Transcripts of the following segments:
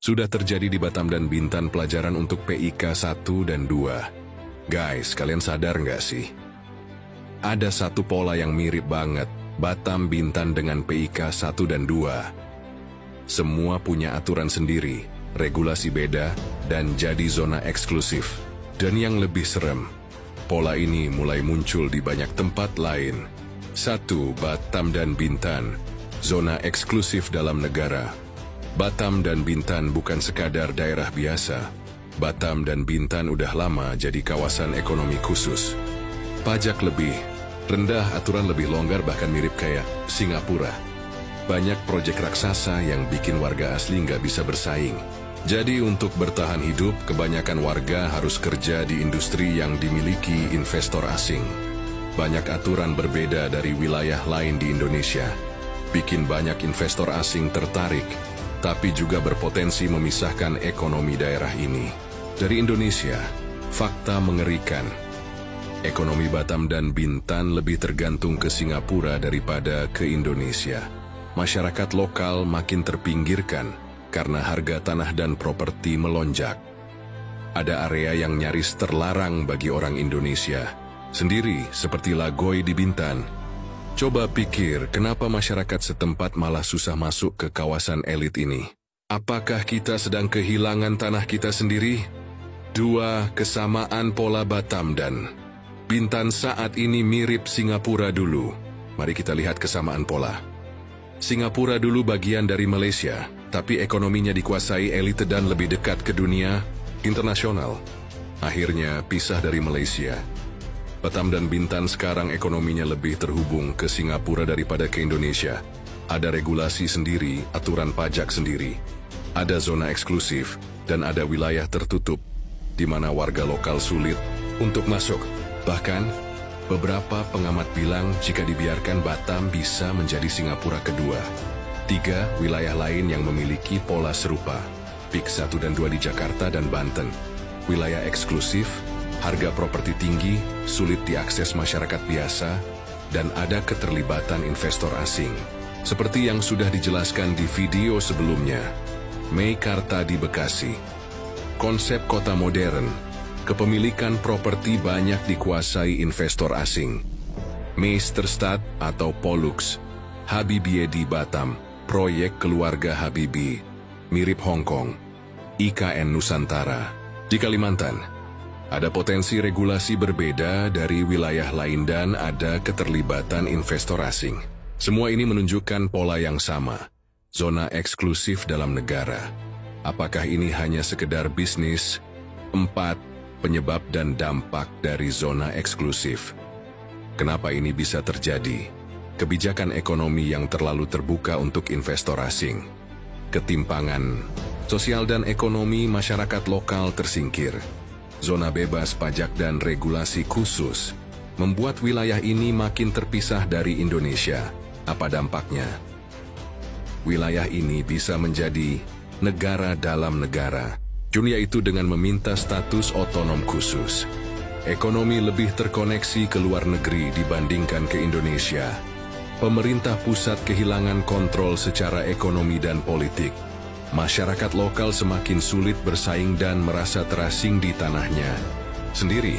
Sudah terjadi di Batam dan Bintan pelajaran untuk PIK 1 dan 2. Guys, kalian sadar nggak sih? Ada satu pola yang mirip banget, Batam Bintan dengan PIK 1 dan 2. Semua punya aturan sendiri, regulasi beda, dan jadi zona eksklusif. Dan yang lebih serem, pola ini mulai muncul di banyak tempat lain. 1. Batam dan Bintan, zona eksklusif dalam negara. Batam dan Bintan bukan sekadar daerah biasa. Batam dan Bintan udah lama jadi kawasan ekonomi khusus. Pajak lebih rendah, aturan lebih longgar, bahkan mirip kayak Singapura. Banyak proyek raksasa yang bikin warga asli nggak bisa bersaing. Jadi untuk bertahan hidup, kebanyakan warga harus kerja di industri yang dimiliki investor asing. Banyak aturan berbeda dari wilayah lain di Indonesia. Bikin banyak investor asing tertarik, tapi juga berpotensi memisahkan ekonomi daerah ini. Dari Indonesia, fakta mengerikan. Ekonomi Batam dan Bintan lebih tergantung ke Singapura daripada ke Indonesia. Masyarakat lokal makin terpinggirkan karena harga tanah dan properti melonjak. Ada area yang nyaris terlarang bagi orang Indonesia, sendiri seperti Lagoy di Bintan. Coba pikir, kenapa masyarakat setempat malah susah masuk ke kawasan elit ini? Apakah kita sedang kehilangan tanah kita sendiri? 2. Kesamaan pola Batam dan Bintan saat ini mirip Singapura dulu. Mari kita lihat kesamaan pola. Singapura dulu bagian dari Malaysia, tapi ekonominya dikuasai elit dan lebih dekat ke dunia internasional. Akhirnya pisah dari Malaysia. Batam dan Bintan sekarang ekonominya lebih terhubung ke Singapura daripada ke Indonesia. Ada regulasi sendiri, aturan pajak sendiri. Ada zona eksklusif, dan ada wilayah tertutup, di mana warga lokal sulit untuk masuk. Bahkan, beberapa pengamat bilang jika dibiarkan Batam bisa menjadi Singapura kedua. 3. Wilayah lain yang memiliki pola serupa. PIK 1 dan 2 di Jakarta dan Banten. Wilayah eksklusif, harga properti tinggi, sulit diakses masyarakat biasa, dan ada keterlibatan investor asing. Seperti yang sudah dijelaskan di video sebelumnya, Meikarta di Bekasi. Konsep kota modern, kepemilikan properti banyak dikuasai investor asing. Meisterstad atau Pollux, Habibie di Batam, proyek keluarga Habibie, mirip Hong Kong. IKN Nusantara di Kalimantan. Ada potensi regulasi berbeda dari wilayah lain dan ada keterlibatan investor asing. Semua ini menunjukkan pola yang sama, zona eksklusif dalam negara. Apakah ini hanya sekedar bisnis? 4. Penyebab dan dampak dari zona eksklusif. Kenapa ini bisa terjadi? Kebijakan ekonomi yang terlalu terbuka untuk investor asing. Ketimpangan sosial dan ekonomi masyarakat lokal tersingkir. Zona bebas pajak dan regulasi khusus membuat wilayah ini makin terpisah dari Indonesia. Apa dampaknya? Wilayah ini bisa menjadi negara dalam negara, yaitu dengan meminta status otonom khusus. Ekonomi lebih terkoneksi ke luar negeri dibandingkan ke Indonesia. Pemerintah pusat kehilangan kontrol secara ekonomi dan politik. Masyarakat lokal semakin sulit bersaing dan merasa terasing di tanahnya sendiri.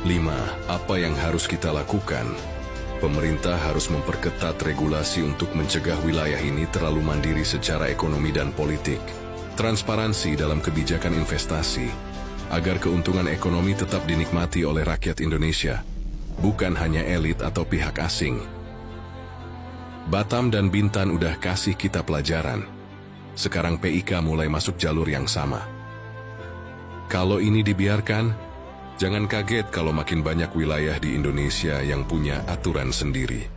5. Apa yang harus kita lakukan? Pemerintah harus memperketat regulasi untuk mencegah wilayah ini terlalu mandiri secara ekonomi dan politik. Transparansi dalam kebijakan investasi, agar keuntungan ekonomi tetap dinikmati oleh rakyat Indonesia, bukan hanya elit atau pihak asing. Batam dan Bintan udah kasih kita pelajaran. Sekarang PIK mulai masuk jalur yang sama. Kalau ini dibiarkan, jangan kaget kalau makin banyak wilayah di Indonesia yang punya aturan sendiri.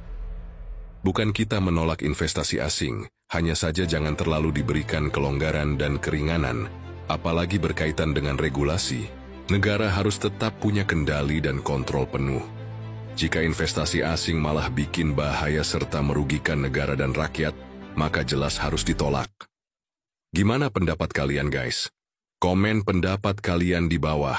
Bukan kita menolak investasi asing, hanya saja jangan terlalu diberikan kelonggaran dan keringanan, apalagi berkaitan dengan regulasi. Negara harus tetap punya kendali dan kontrol penuh. Jika investasi asing malah bikin bahaya serta merugikan negara dan rakyat, maka jelas harus ditolak. Gimana pendapat kalian, guys? Komen pendapat kalian di bawah.